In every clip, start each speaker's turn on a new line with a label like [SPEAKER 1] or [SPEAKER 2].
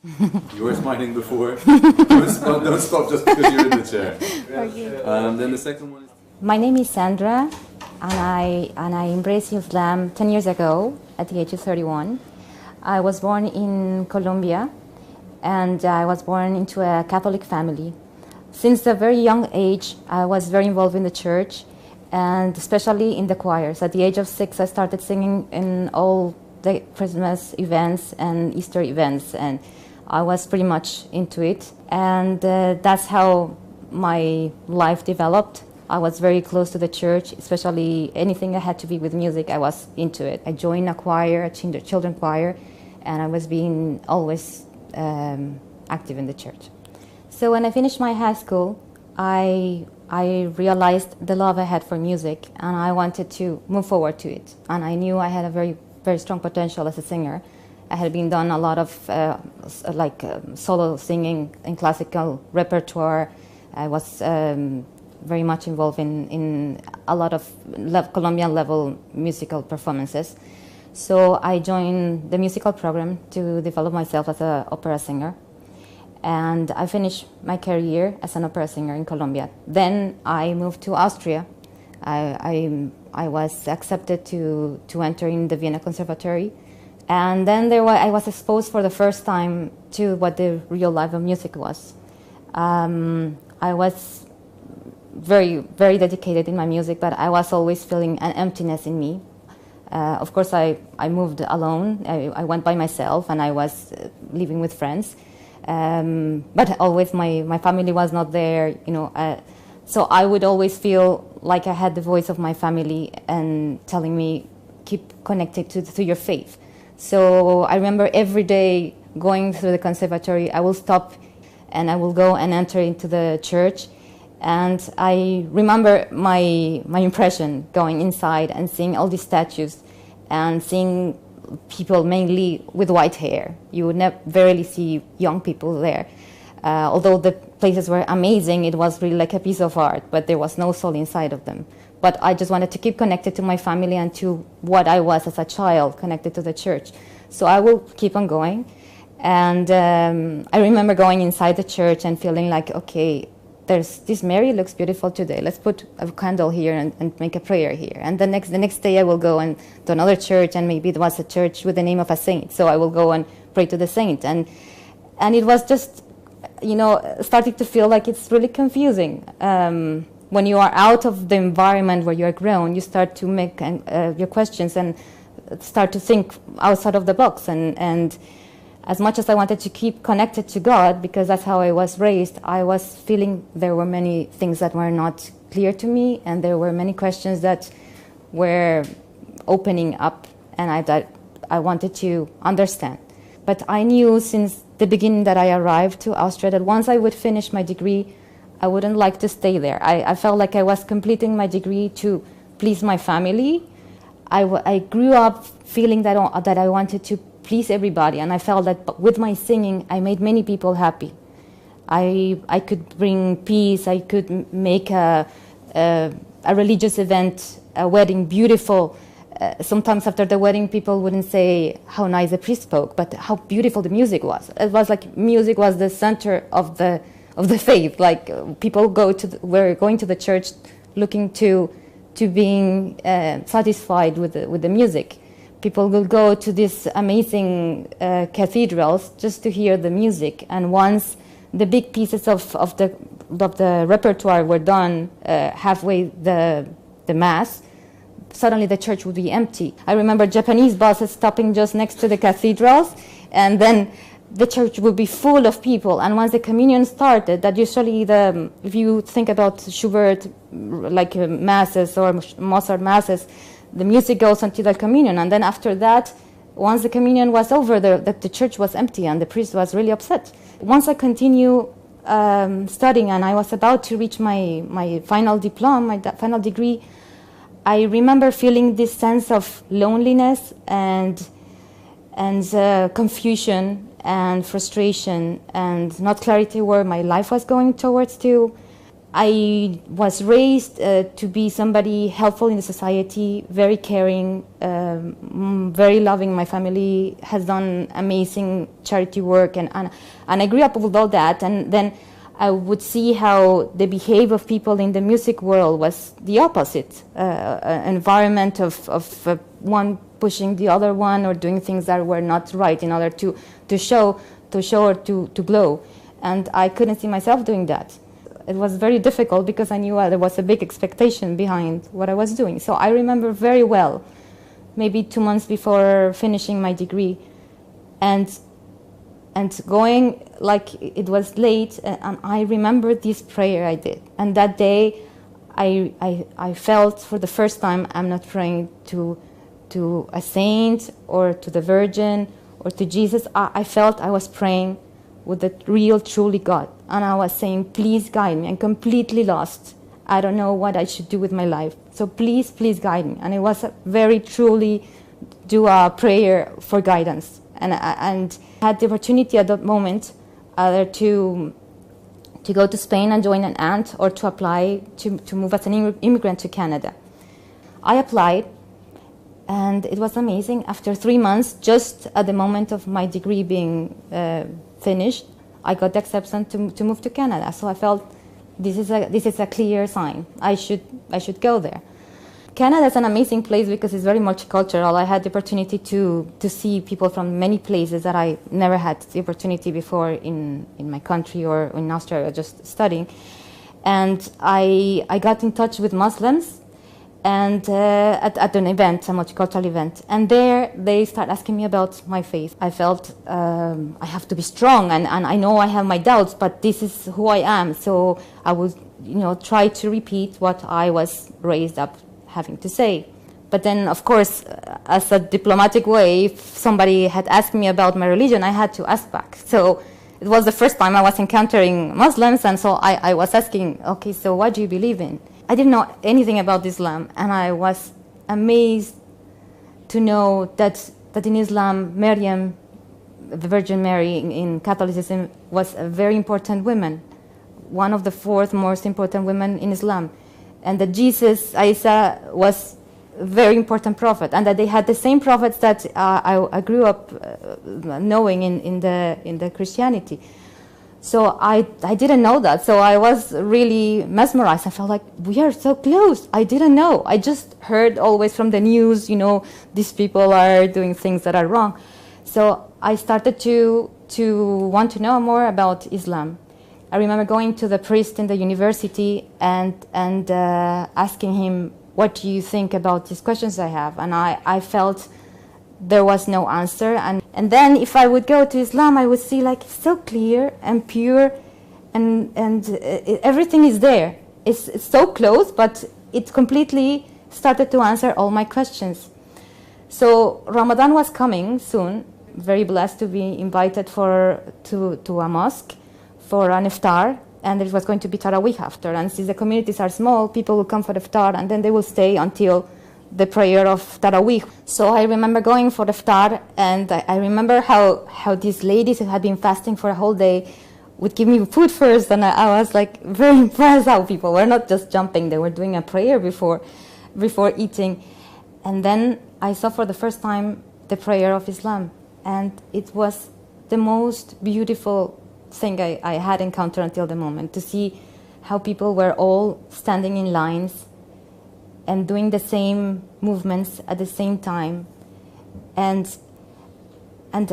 [SPEAKER 1] You were smiling before. Don't stop just because you're in the chair.
[SPEAKER 2] Okay.
[SPEAKER 1] Then the second one is...
[SPEAKER 2] My name is Sandra, and I embraced Islam 10 years ago at the age of 31. I was born in Colombia, and I was born into a Catholic family. Since a very young age, I was very involved in the church, and especially in the choirs. At the age of 6, I started singing in all the Christmas events and Easter events, and I was pretty much into it. And that's how my life developed. I was very close to the church, especially anything that had to be with music, I was into it. I joined a choir, a children's choir, and I was being always active in the church. So when I finished my high school, I realized the love I had for music, and I wanted to move forward to it. And I knew I had a very, very strong potential as a singer. I had been done a lot of solo singing in classical repertoire. I was very much involved in a lot of Colombian level musical performances. So I joined the musical program to develop myself as an opera singer. And I finished my career as an opera singer in Colombia. Then I moved to Austria. I was accepted to enter in the Vienna Conservatory. And then I was exposed for the first time to what the real life of music was. I was very, very dedicated in my music, but I was always feeling an emptiness in me. Of course, I moved alone. I went by myself, and I was living with friends. But always my family was not there, so I would always feel like I had the voice of my family and telling me, keep connected to your faith. So I remember every day going through the conservatory, I will stop and I will go and enter into the church. And I remember my impression going inside and seeing all these statues and seeing people mainly with white hair. You would rarely see young people there. Although the places were amazing, it was really like a piece of art, but there was no soul inside of them. But I just wanted to keep connected to my family and to what I was as a child, connected to the church. So I will keep on going. And I remember going inside the church and feeling like, okay, this Mary looks beautiful today. Let's put a candle here and make a prayer here. And the next day I will go and to another church, and maybe it was a church with the name of a saint. So I will go and pray to the saint. And it was just, starting to feel like it's really confusing. When you are out of the environment where you are grown, you start to make your questions and start to think outside of the box. And as much as I wanted to keep connected to God, because that's how I was raised, I was feeling there were many things that were not clear to me, and there were many questions that were opening up, and I wanted to understand. But I knew since the beginning that I arrived to Austria that once I would finish my degree, I wouldn't like to stay there. I felt like I was completing my degree to please my family. I grew up feeling that I wanted to please everybody, and I felt that with my singing, I made many people happy. I could bring peace. I could make a religious event, a wedding, beautiful. Sometimes after the wedding, people wouldn't say how nice the priest spoke, but how beautiful the music was. It was like music was the center of the faith. Like people were going to the church looking to being satisfied with the music. People will go to these amazing cathedrals just to hear the music. And once the big pieces of the repertoire were done, halfway the mass, suddenly the church would be empty. I remember Japanese buses stopping just next to the cathedrals, and then the church would be full of people. And once the communion started, that usually if you think about Schubert, like masses or Mozart masses, the music goes until the communion. And then after that, once the communion was over, the church was empty, and the priest was really upset. Once I continue studying, and I was about to reach my final diploma, my final degree, I remember feeling this sense of loneliness and confusion and frustration and not clarity where my life was going towards to. I was raised to be somebody helpful in the society, very caring, very loving. My family has done amazing charity work, and I grew up with all that. And then I would see how the behavior of people in the music world was the opposite, environment of one pushing the other one or doing things that were not right in order to show or to glow. And I couldn't see myself doing that. It was very difficult because I knew there was a big expectation behind what I was doing. So I remember very well, maybe 2 months before finishing my degree, and going, like, it was late, and I remember this prayer I did. And that day, I felt for the first time I'm not praying to a saint or to the Virgin or to Jesus. I felt I was praying with the real, truly God. And I was saying, please guide me. I'm completely lost. I don't know what I should do with my life. So please, please guide me. And it was a very truly do a prayer for guidance. And I had the opportunity at that moment either to go to Spain and join an aunt, or to apply to move as an immigrant to Canada. I applied, and it was amazing. After 3 months, just at the moment of my degree being finished, I got the acceptance to move to Canada. So I felt this is a clear sign. I should go there. Canada is an amazing place because it's very multicultural. I had the opportunity to see people from many places that I never had the opportunity before in my country or in Australia, just studying. And I got in touch with Muslims, and at an event, a multicultural event. And there they start asking me about my faith. I felt I have to be strong, and I know I have my doubts, but this is who I am. So I would, try to repeat what I was raised up having to say. But then, of course, as a diplomatic way, if somebody had asked me about my religion, I had to ask back. So it was the first time I was encountering Muslims, and so I was asking, okay, so what do you believe in? I didn't know anything about Islam, and I was amazed to know that in Islam, Maryam, the Virgin Mary in Catholicism, was a very important woman, one of the 4th most important women in Islam, and that Jesus, Isa, was a very important prophet, and that they had the same prophets that I grew up knowing in the Christianity. So I didn't know that. So I was really mesmerized. I felt like we are so close. I didn't know. I just heard always from the news, these people are doing things that are wrong. So I started to want to know more about Islam. I remember going to the priest in the university and asking him, what do you think about these questions I have? And I felt there was no answer. And then if I would go to Islam, I would see like so clear and pure, and everything is there. It's so close, but it completely started to answer all my questions. So Ramadan was coming soon. Very blessed to be invited to a mosque for an iftar, and it was going to be Taraweeh after. And since the communities are small, people will come for the iftar, and then they will stay until the prayer of Taraweeh. So I remember going for the iftar, and I remember how these ladies who had been fasting for a whole day would give me food first, and I was like very impressed how people were not just jumping, they were doing a prayer before eating. And then I saw for the first time the prayer of Islam, and it was the most beautiful thing I had encountered until the moment, to see how people were all standing in lines and doing the same movements at the same time, and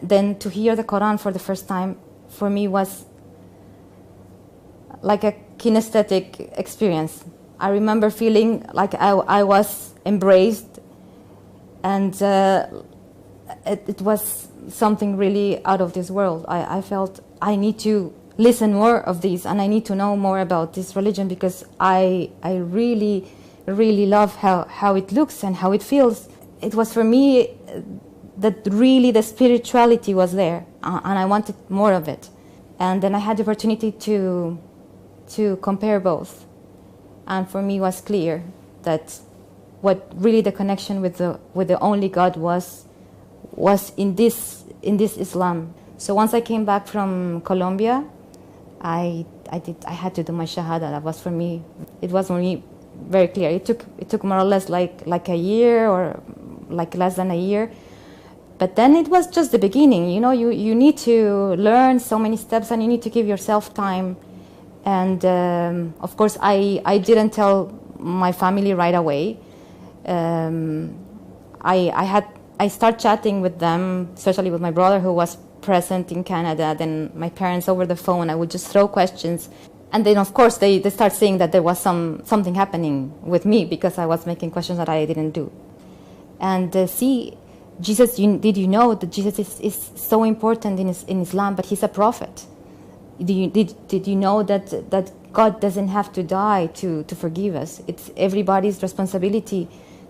[SPEAKER 2] then to hear the Quran for the first time for me was like a kinesthetic experience. I remember feeling like I was embraced, and it was something really out of this world. I felt I need to listen more of these, and I need to know more about this religion, because I really love how it looks and how it feels. It was for me that really the spirituality was there, and I wanted more of it. And then I had the opportunity to compare both, and for me it was clear that what really the connection with the only God was in this Islam. So once I came back from Colombia, I had to do my shahada. That was for me. It was for me very clear. It took more or less like a year or like less than a year. But then it was just the beginning. You know, you need to learn so many steps, and you need to give yourself time. And of course, I didn't tell my family right away. I started chatting with them, especially with my brother who was present in Canada, then my parents over the phone. I would just throw questions. And then, of course, they start seeing that there was something happening with me because I was making questions that I didn't do. And see, Jesus, did you know that Jesus is so important in Islam, but he's a prophet? Did you know that God doesn't have to die to forgive us? It's everybody's responsibility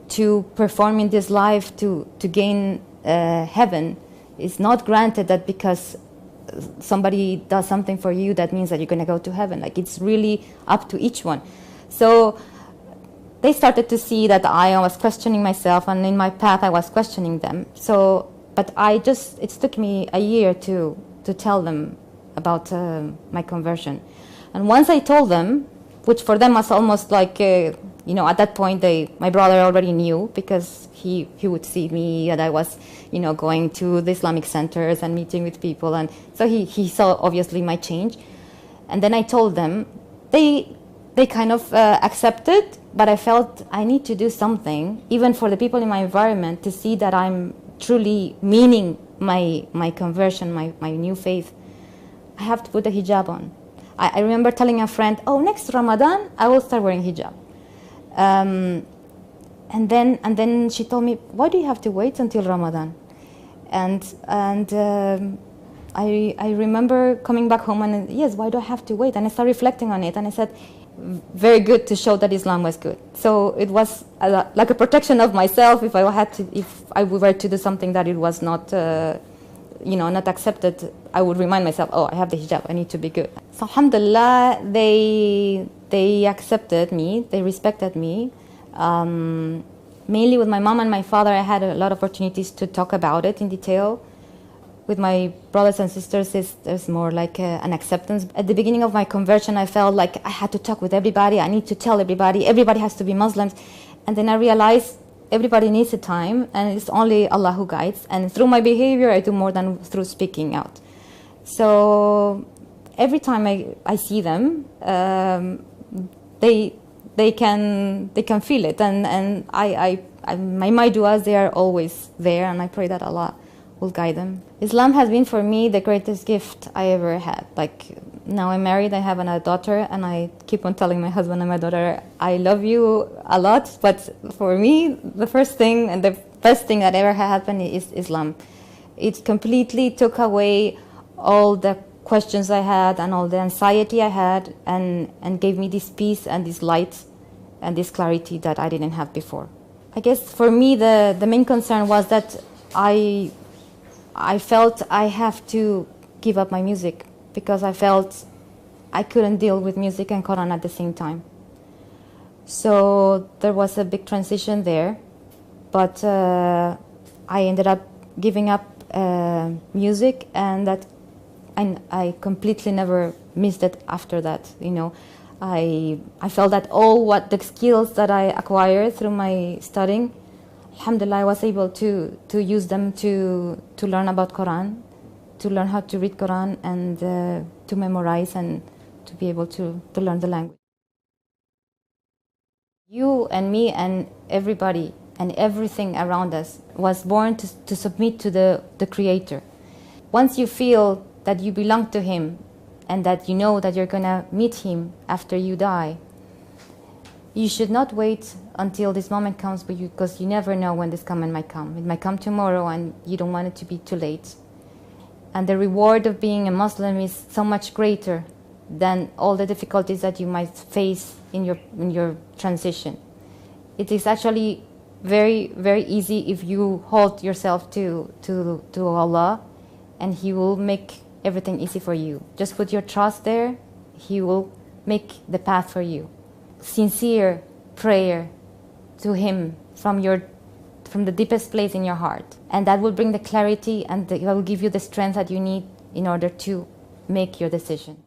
[SPEAKER 2] to perform in this life to gain heaven. It's not granted that because somebody does something for you, that means that you're going to go to heaven. Like, it's really up to each one. So they started to see that I was questioning myself, and in my path I was questioning them. So, but it took me a year to tell them about my conversion. And once I told them, which for them was almost like, at that point my brother already knew, because he would see me that I was, going to the Islamic centers and meeting with people. And so he saw obviously my change. And then I told them, they kind of accepted, but I felt I need to do something, even for the people in my environment, to see that I'm truly meaning my conversion, my new faith. I have to put the hijab on. I remember telling a friend, next Ramadan, I will start wearing hijab. And then she told me, why do you have to wait until Ramadan? And I remember coming back home and, yes, why do I have to wait? And I started reflecting on it, and I said, very good to show that Islam was good. So it was like a protection of myself if I were to do something that it was not, not accepted. I would remind myself, I have the hijab, I need to be good. So alhamdulillah, they accepted me, they respected me. Mainly with my mom and my father, I had a lot of opportunities to talk about it in detail. With my brothers and sisters, there's more like an acceptance. At the beginning of my conversion, I felt like I had to talk with everybody. I need to tell everybody has to be Muslims. And then I realized everybody needs a time, and it's only Allah who guides. And through my behavior, I do more than through speaking out. So every time I see them, they can feel it. And my du'as, they are always there, and I pray that Allah will guide them. Islam has been for me the greatest gift I ever had. Like, now I'm married, I have another daughter, and I keep on telling my husband and my daughter, I love you a lot, but for me, the first thing and the best thing that ever happened is Islam. It completely took away all the questions I had and all the anxiety I had, and gave me this peace and this light and this clarity that I didn't have before. I guess for me, the main concern was that I felt I have to give up my music, because I felt I couldn't deal with music and Quran at the same time. So there was a big transition there, but I ended up giving up music, and I completely never missed it after that. I felt that all the skills that I acquired through my studying, alhamdulillah, I was able to use them to learn about Quran, to learn how to read Quran, and to memorize, and to be able to learn the language. You and me and everybody and everything around us was born to submit to the Creator. Once you feel that you belong to Him, and that you know that you're going to meet Him after you die, you should not wait until this moment comes, because you never know when this moment might come. It might come tomorrow, and you don't want it to be too late. And the reward of being a Muslim is so much greater than all the difficulties that you might face in your transition. It is actually very, very easy if you hold yourself to Allah, and He will make everything easy for you. Just put your trust there. He will make the path for you. Sincere prayer to Him from the deepest place in your heart, and that will bring the clarity, and that will give you the strength that you need in order to make your decision.